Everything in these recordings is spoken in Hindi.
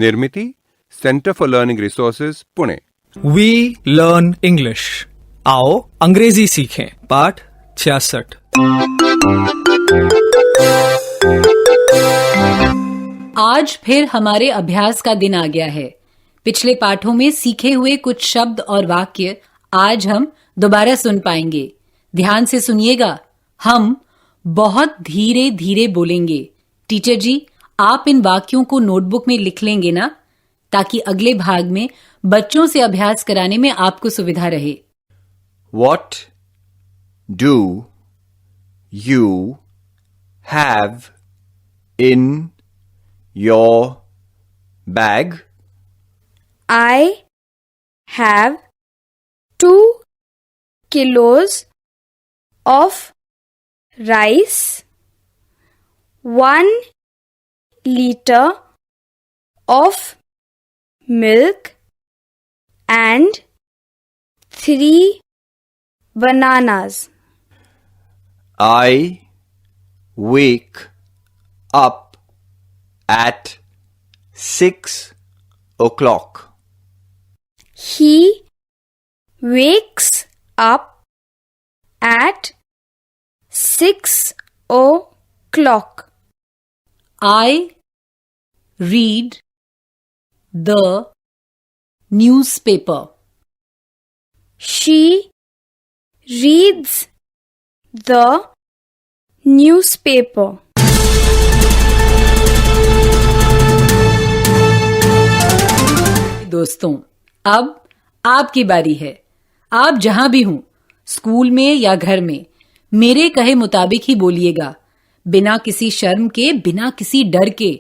निर्मिति, centre for learning resources, Pune. We learn English. आओ अंग्रेजी सीखें। पाठ 66। आज फिर हमारे अभ्यास का दिन आ गया है। पिछले पाठों में सीखे हुए कुछ शब्द और वाक्य आज हम दोबारा सुन पाएंगे। ध्यान से सुनिएगा। हम बहुत धीरे धीरे बोलेंगे। टीचर जी, आप इन वाक्यों को नोटबुक में लिख लेंगे ना, ताकि अगले भाग में बच्चों से अभ्यास कराने में आपको सुविधा रहे। What do you have in your bag? I have 2 kilos of rice, 1 liter of milk and 3 bananas. I wake up at 6 o'clock. He wakes up at 6 o'clock. I read the newspaper. She reads the newspaper. दोस्तों, अब आपकी बारी है। आप जहां भी हों, स्कूल में या घर में, मेरे कहे मुताबिक ही बोलिएगा, बिना किसी शर्म के, बिना किसी डर के।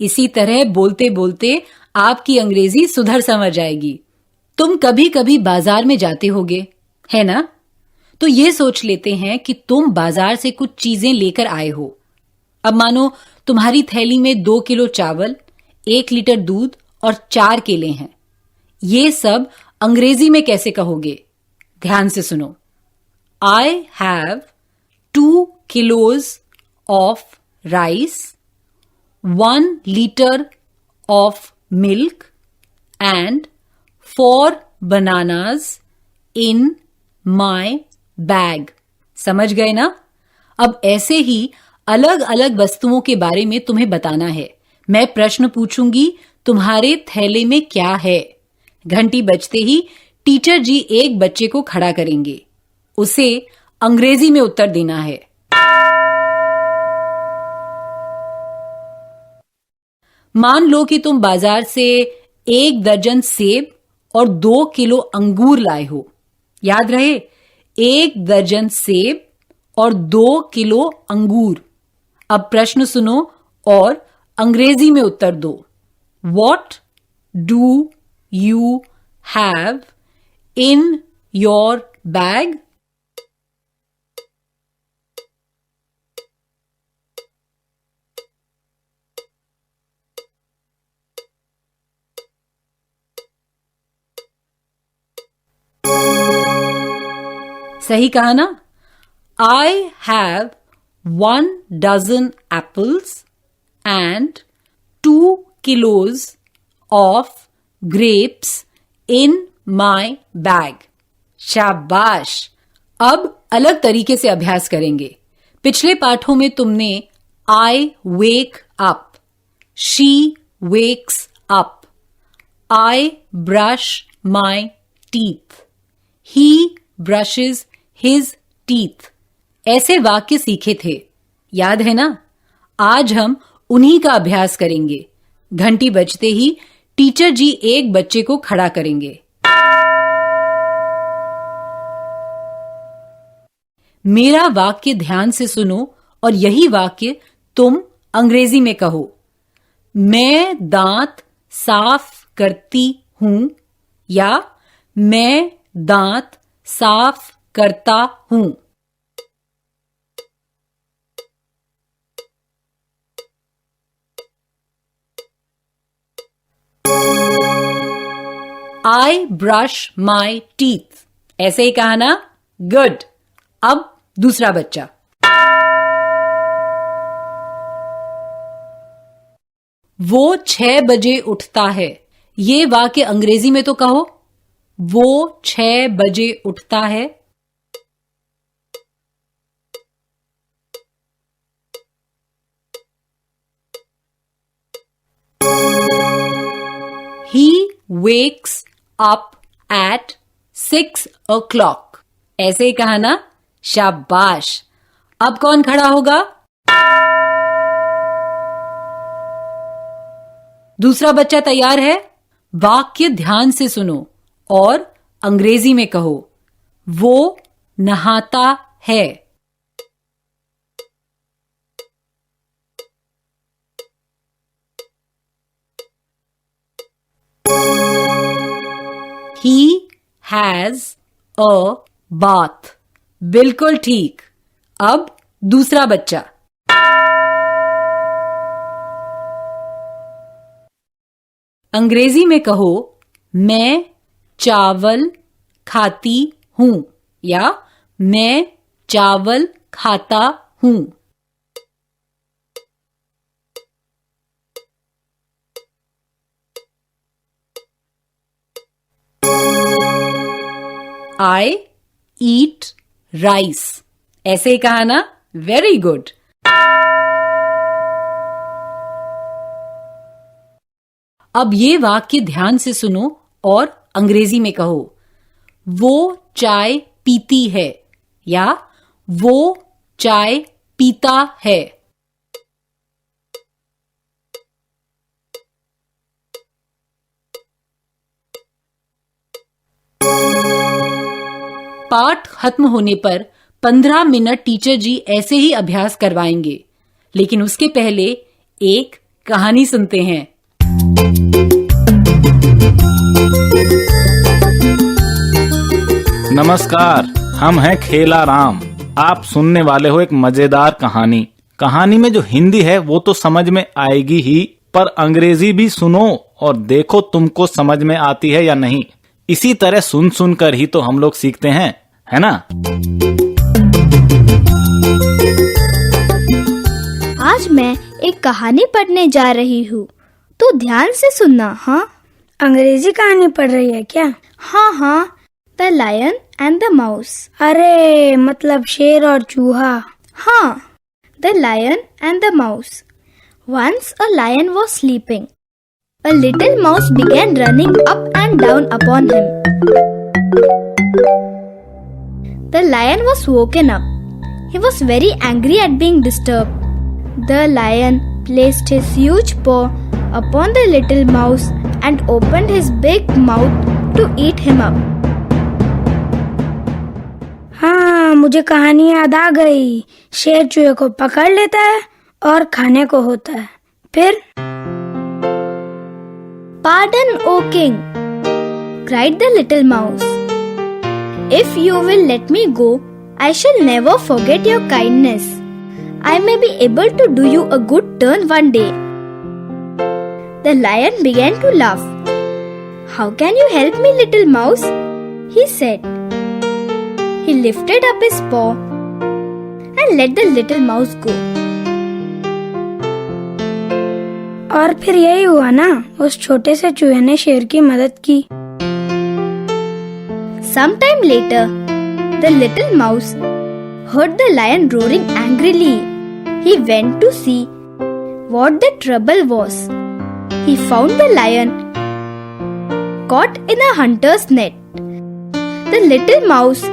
इसी तरह बोलते बोलते आपकी अंग्रेजी सुधर समझ जाएगी। तुम कभी कभी बाजार में जाते होगे, है ना? तो ये सोच लेते हैं कि तुम बाजार से कुछ चीजें लेकर आए हो। अब मानो तुम्हारी थैली में 2 किलो चावल, 1 लीटर दूध और 4 केले हैं। ये सब अंग्रेजी में कैसे कहोगे? ध्यान से सुनो। I have 2 kilos of rice, 1 liter of milk and 4 bananas in my bag. समझ गए ना? अब ऐसे ही अलग अलग वस्तुओं के बारे में तुम्हें बताना है। मैं प्रश्न पूछूंगी, तुम्हारे थैले में क्या है? घंटी बजते ही टीचर जी एक बच्चे को खड़ा करेंगे। उसे अंग्रेजी में उत्तर देना है। मान लो कि तुम बाजार से 1 दर्जन सेब और 2 किलो अंगूर लाए हो। याद रहे, 1 दर्जन सेब और 2 किलो अंगूर। अब प्रश्न सुनो और अंग्रेजी में उत्तर दो। What do you have in your bag? सही कहा ना? I have 1 dozen apples and 2 kilos of grapes in my bag. शाबाश! अब अलग तरीके से अभ्यास करेंगे। पिछले पाठों में तुमने I wake up, she wakes up, I brush my teeth, he brushes his teeth ऐसे वाक्य सीखे थे। याद है ना? आज हम उन्हीं का अभ्यास करेंगे। घंटी बजते ही टीचर जी एक बच्चे को खड़ा करेंगे। मेरा वाक्य ध्यान से सुनो और यही वाक्य तुम अंग्रेजी में कहो। मैं दांत साफ करती हूं या मैं दांत साफ करता हूं। I brush my teeth ऐसे ही कहा ना? गुड। अब दूसरा बच्चा। वो 6 बजे उठता है। ये वाक्य अंग्रेजी में तो कहो, वो 6 बजे उठता है। He wakes up at 6 o'clock. ऐसे ही कहा ना? शाबाश। अब कौन खड़ा होगा? दूसरा बच्चा तैयार है? वाक्य ध्यान से सुनो और अंग्रेजी में कहो। वो नहाता है। He has a bath. बिल्कुल ठीक। अब दूसरा बच्चा। अंग्रेजी में कहो, मैं चावल खाती हूं या मैं चावल खाता हूं। I eat rice. ऐसे ही कहा ना? Very good. अब ये वाक्य ध्यान से सुनो और अंग्रेजी में कहो। वो चाय पीती है या वो चाय पीता है। पाठ खत्म होने पर 15 मिनट टीचर जी ऐसे ही अभ्यास करवाएंगे, लेकिन उसके पहले एक कहानी सुनते हैं। नमस्कार, हम हैं खेला राम। आप सुनने वाले हो एक मजेदार कहानी। कहानी में जो हिंदी है वो तो समझ में आएगी ही, पर अंग्रेजी भी सुनो और देखो तुमको समझ में आती है या नहीं। इसी तरह सुन सुन कर ही तो हम लोग सीखते हैं, है ना? आज मैं एक कहानी पढ़ने जा रही हूँ, तो ध्यान से सुनना। हाँ, अंग्रेजी कहानी पढ़ रही है क्या? हाँ, the lion and the mouse. अरे मतलब शेर और चूहा। हाँ, the lion and the mouse. Once a lion was sleeping. A little mouse began running up and down upon him. The lion was woken up. He was very angry at being disturbed. The lion placed his huge paw upon the little mouse and opened his big mouth to eat him up. हाँ, मुझे कहानी याद आ गई। शेर चूहे को पकड़ लेता है और खाने को होता है। फिर Pardon, O king, cried the little mouse. If you will let me go, I shall never forget your kindness. I may be able to do you a good turn one day. The lion began to laugh. How can you help me, little mouse? He said. He lifted up his paw and let the little mouse go. और फिर यही हुआ ना, उस छोटे से चूहे ने शेर की मदद की। Sometime later, the little mouse heard the lion roaring angrily. He went to see what the trouble was. He found the lion caught in a hunter's net. The little mouse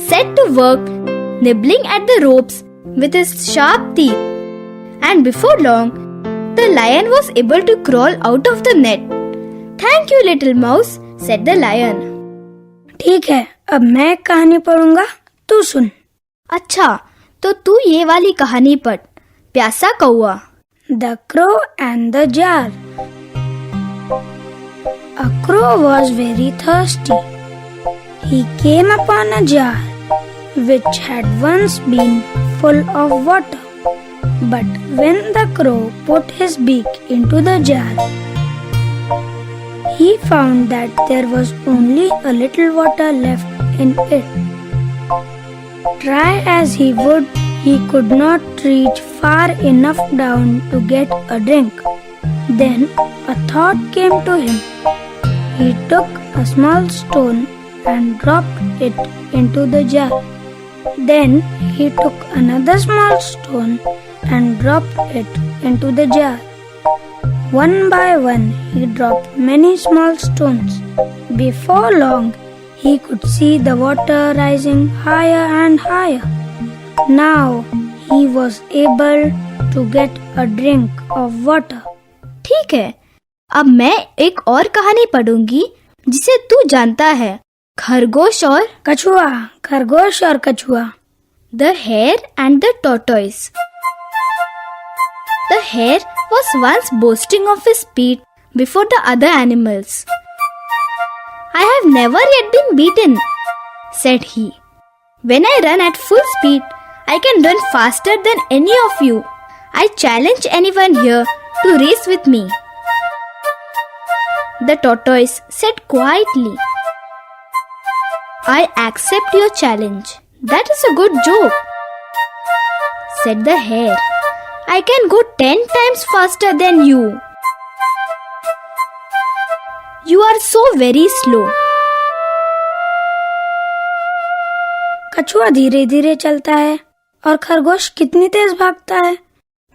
set to work nibbling at the ropes with his sharp teeth, and before long, the lion was able to crawl out of the net. Thank you, little mouse, said the lion. ठीक है, अब मैं एक कहानी पढ़ूंगा, तू सुन। अच्छा, तो तू ये वाली कहानी पढ़, प्यासा कौआ। The Crow and the Jar. A crow was very thirsty. He came upon a jar which had once been full of water. But when the crow put his beak into the jar, he found that there was only a little water left in it. Try as he would, he could not reach far enough down to get a drink. Then a thought came to him. He took a small stone and dropped it into the jar. Then he took another small stone and dropped it into the jar. One by one, he dropped many small stones. Before long, he could see the water rising higher and higher. Now he was able to get a drink of water. ठीक है, अब मैं एक और कहानी पढ़ूंगी जिसे तू जानता है, खरगोश और कछुआ, खरगोश और कछुआ. The Hare and the Tortoise. The hare was once boasting of his speed before the other animals. I have never yet been beaten, said he. When I run at full speed, I can run faster than any of you. I challenge anyone here to race with me. The tortoise said quietly, I accept your challenge. That is a good joke, said the hare. I can go 10 times faster than you. You are so very slow. कछुआ धीरे धीरे चलता है और खरगोश कितनी तेज भागता है,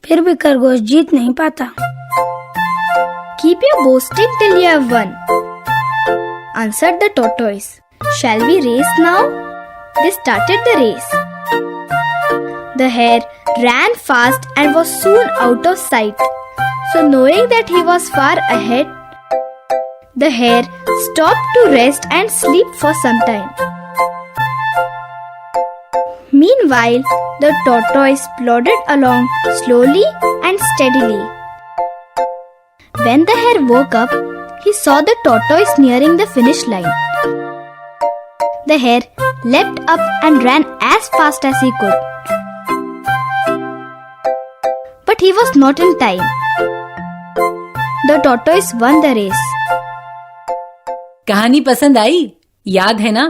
फिर भी खरगोश जीत नहीं पाता. Keep your boasting till you have won, answered the tortoise. Shall we race now? They started the race. The hare ran fast and was soon out of sight. So knowing that he was far ahead, the hare stopped to rest and sleep for some time. Meanwhile, the tortoise plodded along slowly and steadily. When the hare woke up, he saw the tortoise nearing the finish line. The hare leapt up and ran as fast as he could. But he was not in time. The tortoise won the race. कहानी पसंद आई? याद है ना,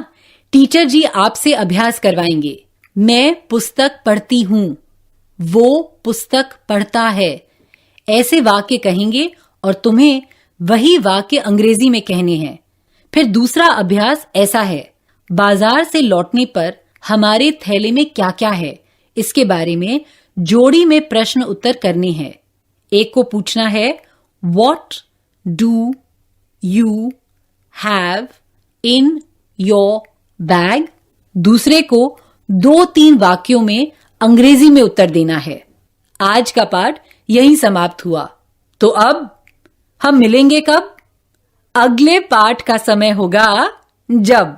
टीचर जी आपसे अभ्यास करवाएंगे. मैं पुस्तक पढ़ती हूँ, वो पुस्तक पढ़ता है. ऐसे वाक्य कहेंगे और तुम्हें वही वाक्य अंग्रेजी में कहने हैं. फिर दूसरा अभ्यास ऐसा है, बाजार से लौटने पर हमारे थैले में क्या क्या है, इसके बारे में जोड़ी में प्रश्न उत्तर करने हैं. एक को पूछना है What do you have in your bag? दूसरे को 2-3 वाक्यों में अंग्रेजी में उत्तर देना है. आज का पाठ यहीं समाप्त हुआ. तो अब हम मिलेंगे कब? अगले पाठ का समय होगा जब